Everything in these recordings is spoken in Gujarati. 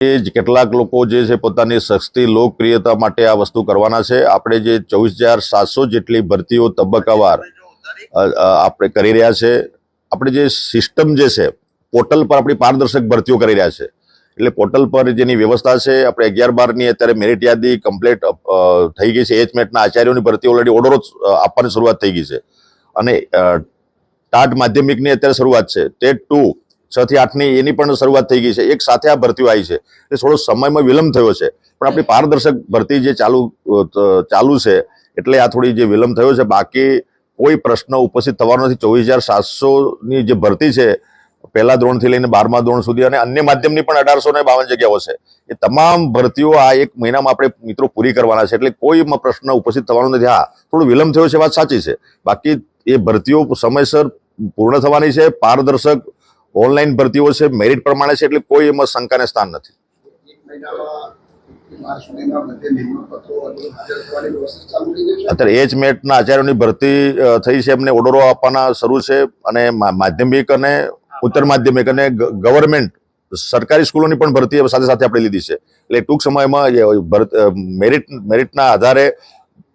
કેટલાક લોકો જે છે પોતાની સસ્તી લોકપ્રિયતા માટે આ વસ્તુ કરવાના છે. આપણે જે 24,700 જેટલી ભરતીઓ તબક્કાવાર આપણે કરી રહ્યા છે. આપણે જે સિસ્ટમ જે છે પોર્ટલ પર આપણી પારદર્શક ભરતીઓ કરી રહ્યા છે. એટલે પોર્ટલ પર જેની વ્યવસ્થા છે, આપણે 11-12ની અત્યારે મેરિટ યાદી કમ્પ્લીટ થઈ ગઈ છે. એચમેટના આચાર્યોની ભરતી ઓલરેડી ઓર્ડરો આપવાની શરૂઆત થઈ ગઈ છે અને ટાટ માધ્યમિકની અત્યારે શરૂઆત છે. ટેટ 2 6 થી 8ની એની પણ શરૂઆત થઈ ગઈ છે. એક સાથે આ ભરતીઓ આવી છે એટલે થોડો સમયમાં વિલંબ થયો છે, પણ આપણી પારદર્શક ભરતી જે ચાલુ છે એટલે આ થોડી જે વિલંબ થયો છે. બાકી કોઈ પ્રશ્ન ઉપસ્થિત થવાનો નથી. 24,700ની જે ભરતી છે પહેલા ધોરણથી લઈને 12મા ધોરણ સુધી અને અન્ય માધ્યમની પણ 1852 જગ્યાઓ છે. એ તમામ ભરતીઓ આ એક મહિનામાં આપણે મિત્રો પૂરી કરવાના છે એટલે કોઈ પ્રશ્ન ઉપસ્થિત થવાનો નથી. હા, થોડો વિલંબ થયો છે, વાત સાચી છે. બાકી એ ભરતીઓ સમયસર પૂર્ણ થવાની છે. પારદર્શક ઓનલાઈન ભરતીઓ છે, મેરિટ પ્રમાણે છે એટલે કોઈ એમાં શંકાને સ્થાન નથી. અત્યારે એચમેટના આચાર્યોની ભરતી થઈ છે, એમને ઓર્ડરો આપવાના શરૂ છે અને માધ્યમિક અને ઉત્તર માધ્યમિક અને ગવર્મેન્ટ સરકારી સ્કૂલોની પણ ભરતી સાથે સાથે આપણે લીધી છે. એટલે ટૂંક સમયમાં મેરિટના આધારે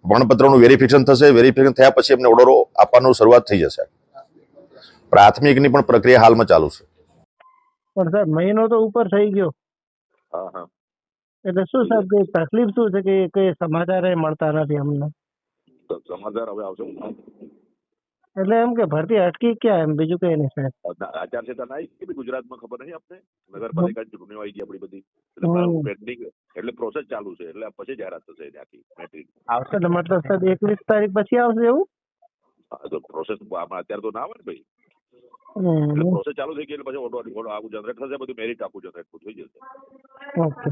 પ્રમાણપત્રનું વેરિફિકેશન થશે. વેરિફિકેશન થયા પછી એમને ઓર્ડરો આપવાનું શરૂઆત થઈ જશે. પ્રાથમિકની પણ પ્રક્રિયા હાલમાં ચાલુ છે. પણ સાહેબ મહિનો તો ઉપર થઈ ગયો. એટલે શું સાહેબ કઈ તકલીફ શું છે કે કઈ સમાચાર મળતા નથી અમને? સમાચાર હવે આવશે એટલે એમ કે ભરતી અટકી ક્યાં, એમ બીજું કઈ નહીં સાહેબ. આચારસંહિતા આવી કે ગુજરાતમાં ખબર નહીં આપને? નગરપાલિકા ચૂંટણીઓ આવી ગઈ આપણી બધી, એટલે પેન્ડિંગ એટલે પ્રોસેસ ચાલુ છે એટલે પછી જાહેરાત થશે ત્યાંથી મેટ્રિક આવશે. એટલે મતલબ સાહેબ 21 તારીખ પછી આવશે એવું? તો પ્રોસેસ અત્યારે તો ના આવે ને ભાઈ. એટલે પ્રોસેસ ચાલુ થઈ ગઈ એટલે પછી ઓટો આખું જનરેટ થશે, બધું મેરિટ આખું જનરેટ થઈ જશે. ઓકે.